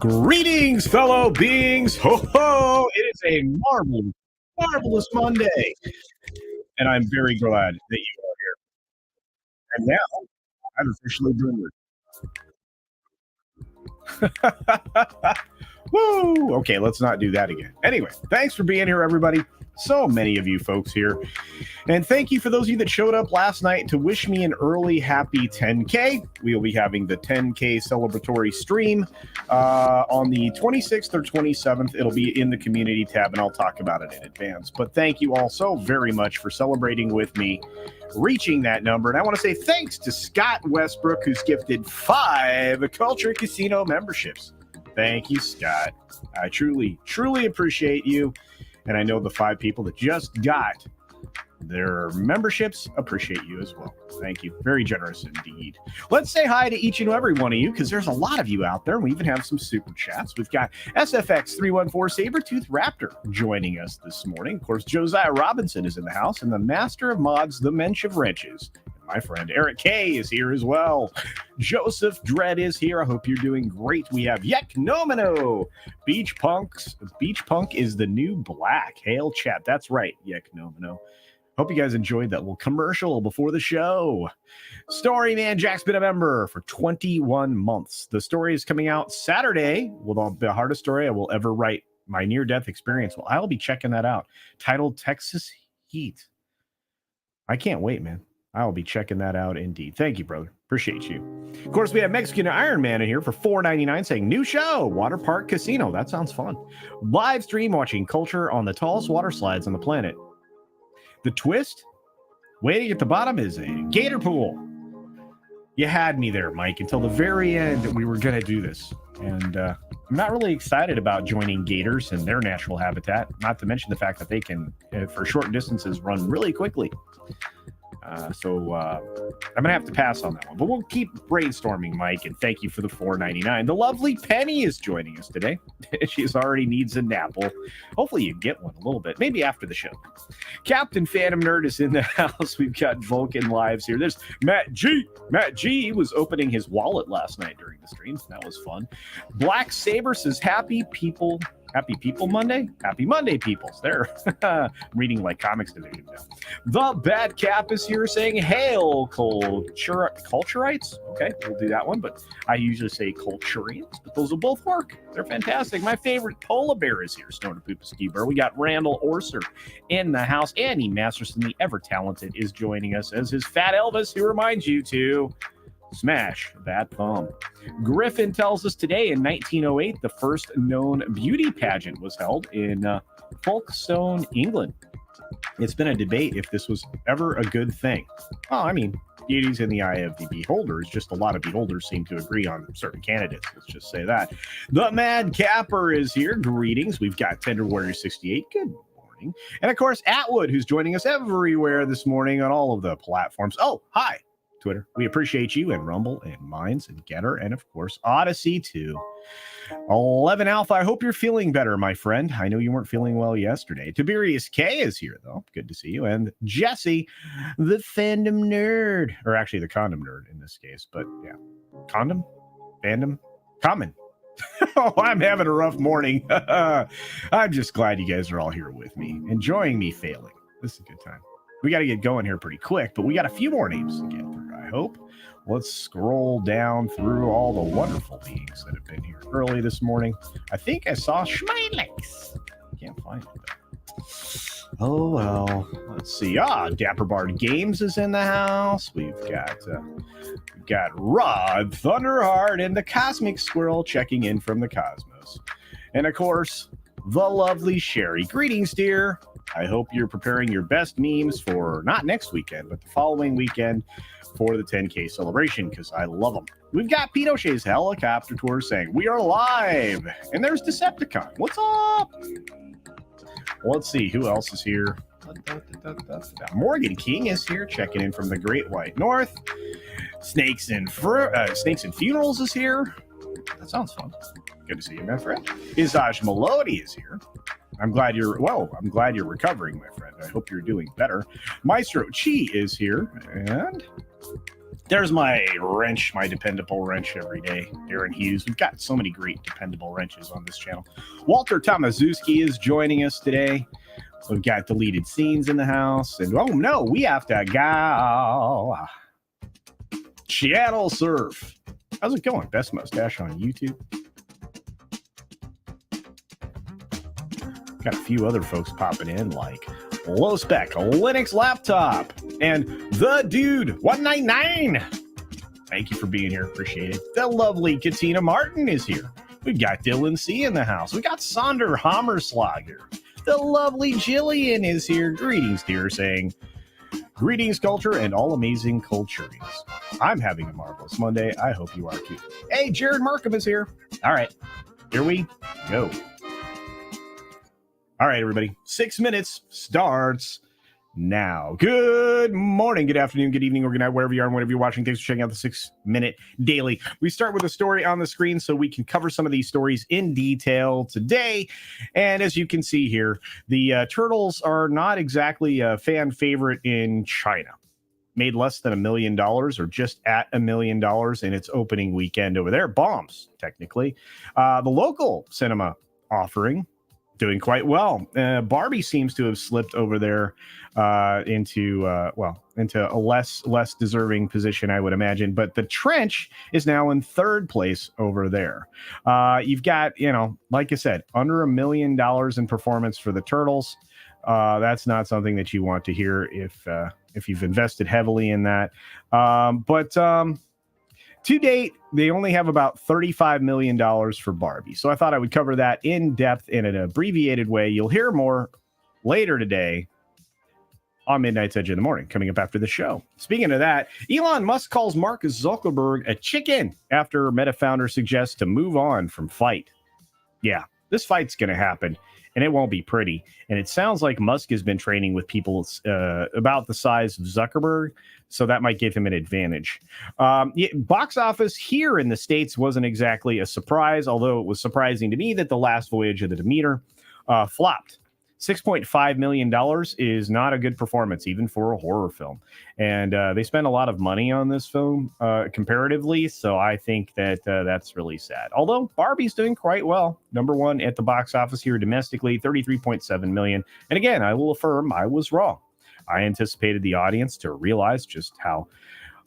Greetings, fellow beings. Ho ho! It is a marvelous Monday, and I'm very glad that you are here. And now I've officially boomed. Woo! Okay, let's not do that again. Anyway, thanks for being here, everybody. So many of you folks here. And thank you for those of you that showed up last night to wish me an early happy 10K. We will be having the 10K celebratory stream on the 26th or 27th. It'll be in the community tab, and I'll talk about it in advance. But thank you all so very much for celebrating with me, reaching that number. And I want to say thanks to Scott Westbrook, who's gifted 5 Culture Casino memberships. Thank you, Scott. I truly appreciate you. And I know the 5 people that just got their memberships appreciate you as well. Thank you. Very generous indeed. Let's say hi to each and every one of you, because there's a lot of you out there. We even have some super chats. We've got SFX314 Sabertooth Raptor joining us this morning. Of course, Josiah Robinson is in the house, and the master of mods, the Mensch of Wrenches. My friend Eric K is here as well. Joseph Dredd is here. I hope you're doing great. We have Yek Nomino. Beach Punk is the new black. Hail chat. That's right, Yek Nomino. Hope you guys enjoyed that little commercial before the show. Storyman Jack's been a member for 21 months. The story is coming out Saturday. Will be the hardest story I will ever write. My near-death experience. Well, I'll be checking that out. Titled Texas Heat. I can't wait, man. I'll be checking that out indeed. Thank you, brother. Appreciate you. Of course, we have Mexican Iron Man in here for $4.99 saying, new show, Water Park Casino. That sounds fun. Live stream watching culture on the tallest water slides on the planet. The twist, waiting at the bottom is a gator pool. You had me there, Mike, until the very end that we were going to do this. And I'm not really excited about joining gators in their natural habitat, not to mention the fact that they can, for short distances, run really quickly. So I'm going to have to pass on that one. But we'll keep brainstorming, Mike, and thank you for the $4.99. The lovely Penny is joining us today. She's already needs a nap. Well, hopefully you get one a little bit, maybe after the show. Captain Phantom Nerd is in the house. We've got Vulcan Lives here. There's Matt G. Matt G was opening his wallet last night during the stream. That was fun. Black Saber says, Happy People Monday? Happy Monday, peoples. There. Reading like comics division now. The Bad Cap is here saying, hail, culturites. Okay, we'll do that one, but I usually say culturians, but those will both work. They're fantastic. My favorite polar bear is here, Stoner Poopa Ski Bear. We got Randall Orser in the house. Andy Masterson, the ever-talented, is joining us as his Fat Elvis, who reminds you to smash that thumb. Griffin tells us today in 1908, the first known beauty pageant was held in Folkestone, England. It's been a debate if this was ever a good thing. Well, I mean, beauty's in the eye of the beholder. It's just a lot of beholders seem to agree on certain candidates. Let's just say that. The Mad Capper is here. Greetings. We've got Tender Warrior 68. Good morning. And of course, Atwood, who's joining us everywhere this morning on all of the platforms. Oh, hi. Twitter. We appreciate you, and Rumble and Minds and Getter, and of course Odysee too. 11 Alpha, I hope you're feeling better, my friend. I know you weren't feeling well yesterday. Tiberius K is here though. Good to see you. And Jesse, the fandom nerd, or actually the condom nerd in this case, but yeah. Condom? Fandom? Common. Oh, I'm having a rough morning. I'm just glad you guys are all here with me, enjoying me failing. This is a good time. We got to get going here pretty quick, but we got a few more names to get through, I hope. Let's scroll down through all the wonderful beings that have been here early this morning. I think I saw Schmeilex. Can't find it, though. Oh, well. Let's see. Dapper Bard Games is in the house. We've got Rod Thunderheart and the Cosmic Squirrel checking in from the cosmos. And, of course, the lovely Sherry. Greetings, dear. I hope you're preparing your best memes for not next weekend, but the following weekend for the 10K celebration, because I love them. We've got Pete O'Shea's Helicopter Tour saying, we are live. And there's Decepticon. What's up? Let's see. Who else is here? Morgan King is here, checking in from the Great White North. Snakes and Funerals is here. That sounds fun. Good to see you, my friend. Izaj Melody is here. I'm glad you're recovering, my friend. I hope you're doing better. Maestro Chi is here. And There's my wrench, my dependable wrench every day. Aaron Hughes. We've got so many great dependable wrenches on this channel. Walter Tomaszewski is joining us today. We've got deleted scenes in the house. And oh no, we have to go. Channel surf. How's it going? Best mustache on YouTube. Got a few other folks popping in like Low Spec Linux Laptop and The Dude 199. Thank you for being here. Appreciate it. The lovely Katina Martin is here. We've got Dylan C in the house. We got Sonder Hammerslag here. The lovely Jillian is here. Greetings, dear, saying greetings, culture, and all amazing cultures. I'm having a marvelous Monday. I hope you are too. Hey, Jared Markham is here. All right, here we go. All right, everybody. 6 minutes starts now. Good morning, good afternoon, good evening, or good night, wherever you are and whenever you're watching. Thanks for checking out the 6 Minute Daily. We start with a story on the screen so we can cover some of these stories in detail today. And as you can see here, the turtles are not exactly a fan favorite in China. Made less than $1 million, or just at $1 million in its opening weekend over there. Bombs, technically. The local cinema offering doing quite well. Barbie seems to have slipped over there into a less deserving position, I would imagine. But The Trench is now in third place over there. You've got, like I said, under $1 million in performance for the Turtles. That's not something that you want to hear if you've invested heavily in that. To date, they only have about $35 million for Barbie. So I thought I would cover that in depth in an abbreviated way. You'll hear more later today on Midnight's Edge in the Morning, coming up after the show. Speaking of that, Elon Musk calls Mark Zuckerberg a chicken after Meta founder suggests to move on from fight. Yeah, this fight's going to happen, and it won't be pretty. And it sounds like Musk has been training with people about the size of Zuckerberg, so that might give him an advantage. Box office here in the States wasn't exactly a surprise, although it was surprising to me that The Last Voyage of the Demeter flopped. $6.5 million is not a good performance, even for a horror film. And they spent a lot of money on this film comparatively, so I think that that's really sad. Although Barbie's doing quite well. Number one at the box office here domestically, $33.7 million. And again, I will affirm I was wrong. I anticipated the audience to realize just how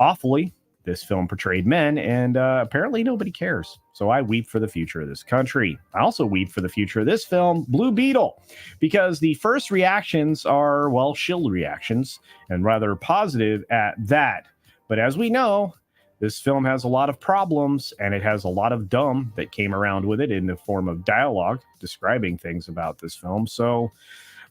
awfully this film portrayed men, and apparently nobody cares. So I weep for the future of this country. I also weep for the future of this film, Blue Beetle, because the first reactions are, well, shield reactions, and rather positive at that. But as we know, this film has a lot of problems, and it has a lot of dumb that came around with it in the form of dialogue describing things about this film. So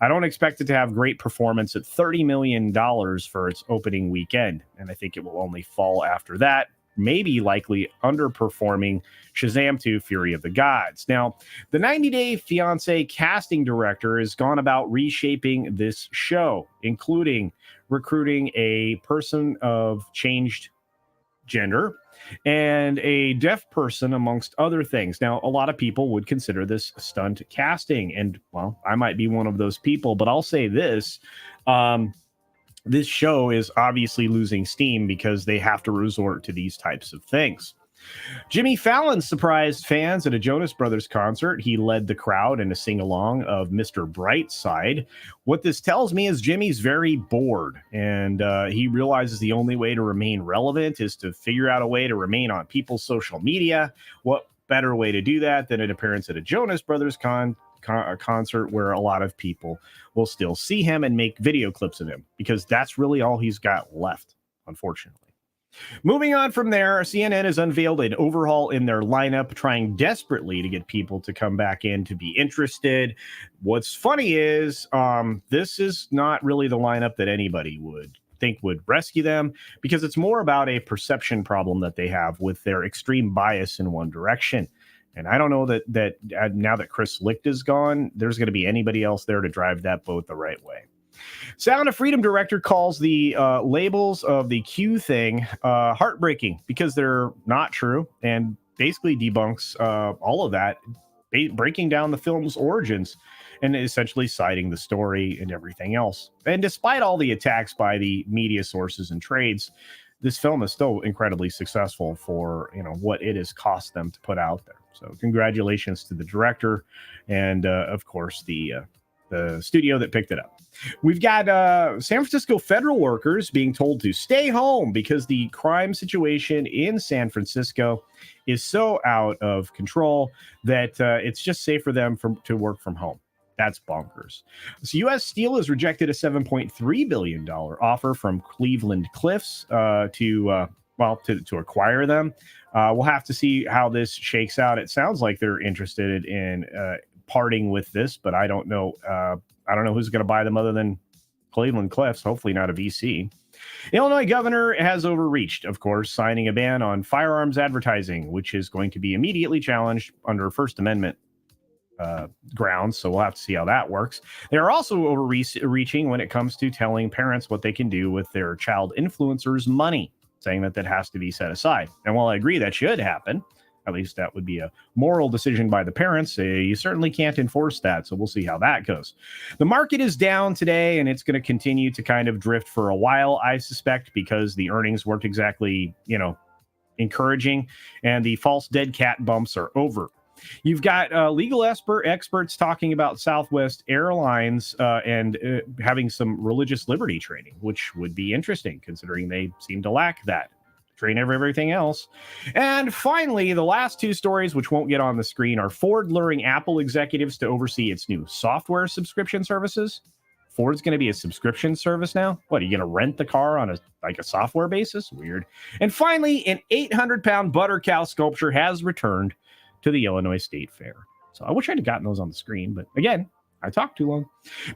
I don't expect it to have great performance at $30 million for its opening weekend. And I think it will only fall after that, maybe likely underperforming Shazam 2 Fury of the Gods. Now, the 90 Day Fiance casting director has gone about reshaping this show, including recruiting a person of changed gender and a deaf person, amongst other things. Now, a lot of people would consider this stunt casting, and well, I might be one of those people, but I'll say this. This show is obviously losing steam because they have to resort to these types of things. Jimmy Fallon surprised fans at a Jonas Brothers concert. He led the crowd in a sing-along of Mr. Brightside. What this tells me is Jimmy's very bored, and he realizes the only way to remain relevant is to figure out a way to remain on people's social media. What better way to do that than an appearance at a Jonas Brothers concert where a lot of people will still see him and make video clips of him, because that's really all he's got left, unfortunately. Moving on from there, CNN has unveiled an overhaul in their lineup, trying desperately to get people to come back in to be interested. What's funny is this is not really the lineup that anybody would think would rescue them, because it's more about a perception problem that they have with their extreme bias in one direction. And I don't know that now that Chris Licht is gone, there's going to be anybody else there to drive that boat the right way. Sound of Freedom director calls the labels of the Q thing heartbreaking because they're not true, and basically debunks all of that, breaking down the film's origins and essentially citing the story and everything else. And despite all the attacks by the media sources and trades, this film is still incredibly successful for what it has cost them to put out there. So congratulations to the director and of course the studio that picked it up. We've got San Francisco federal workers being told to stay home because the crime situation in San Francisco is so out of control that it's just safe for them to work from home. That's bonkers. So U.S. Steel has rejected a $7.3 billion offer from Cleveland Cliffs to acquire them. We'll have to see how this shakes out. It sounds like they're interested in parting with this, but I don't know. I don't know who's going to buy them other than Cleveland Cliffs. Hopefully not a VC. Illinois governor has overreached, of course, signing a ban on firearms advertising, which is going to be immediately challenged under First Amendment grounds. So we'll have to see how that works. They are also overreaching when it comes to telling parents what they can do with their child influencers' money, saying that has to be set aside. And while I agree that should happen, at least that would be a moral decision by the parents, you certainly can't enforce that. So we'll see how that goes. The market is down today, and it's going to continue to kind of drift for a while, I suspect, because the earnings weren't exactly, encouraging, and the false dead cat bumps are over. You've got legal experts talking about Southwest Airlines and having some religious liberty training, which would be interesting considering they seem to lack that. Train everything else. And finally, the last two stories, which won't get on the screen, are Ford luring Apple executives to oversee its new software subscription services. Ford's going to be a subscription service now? What, are you going to rent the car on a software basis? Weird. And finally, an 800-pound butter cow sculpture has returned to the Illinois State Fair. So I wish I'd have gotten those on the screen, but again, I talked too long.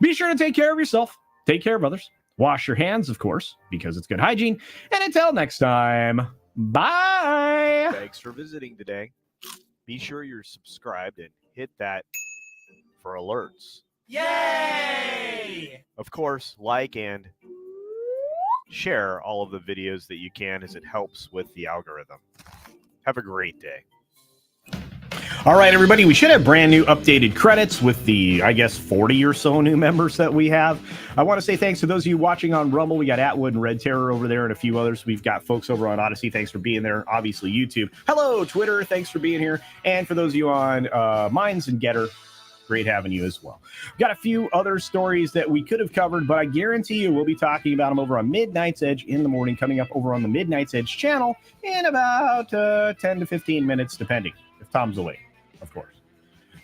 Be sure to take care of yourself. Take care of others. Wash your hands, of course, because it's good hygiene. And until next time, bye. Thanks for visiting today. Be sure you're subscribed and hit that for alerts. Yay! Of course, like and share all of the videos that you can, as it helps with the algorithm. Have a great day. All right, everybody, we should have brand new updated credits with the, 40 or so new members that we have. I want to say thanks to those of you watching on Rumble. We got Atwood and Red Terror over there and a few others. We've got folks over on Odysee. Thanks for being there. Obviously, YouTube. Hello, Twitter. Thanks for being here. And for those of you on Minds and Getter, great having you as well. Got a few other stories that we could have covered, but I guarantee you we'll be talking about them over on Midnight's Edge in the morning, coming up over on the Midnight's Edge channel in about 10 to 15 minutes, depending if Tom's awake. Of course.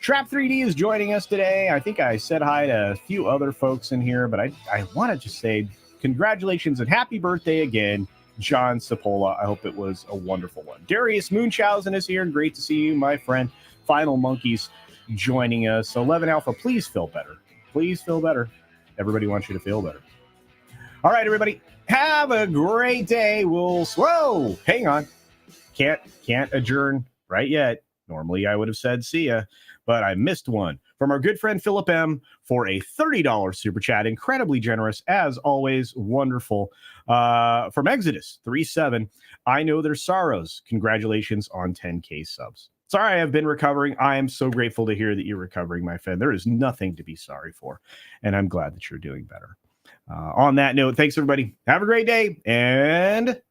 Trap 3D is joining us today. I think I said hi to a few other folks in here, but I want to just say congratulations and happy birthday again, John Sapola. I hope it was a wonderful one. Darius Munchausen is here. Great to see you, my friend. Final Monkeys joining us. 11 Alpha, please feel better. Please feel better. Everybody wants you to feel better. All right, everybody. Have a great day. Whoa, hang on. Can't adjourn right yet. Normally, I would have said see ya, but I missed one from our good friend Philip M. for a $30 super chat. Incredibly generous, as always. Wonderful. From Exodus 37, I know their sorrows. Congratulations on 10K subs. Sorry, I've been recovering. I am so grateful to hear that you're recovering, my friend. There is nothing to be sorry for, and I'm glad that you're doing better. On that note, thanks, everybody. Have a great day, and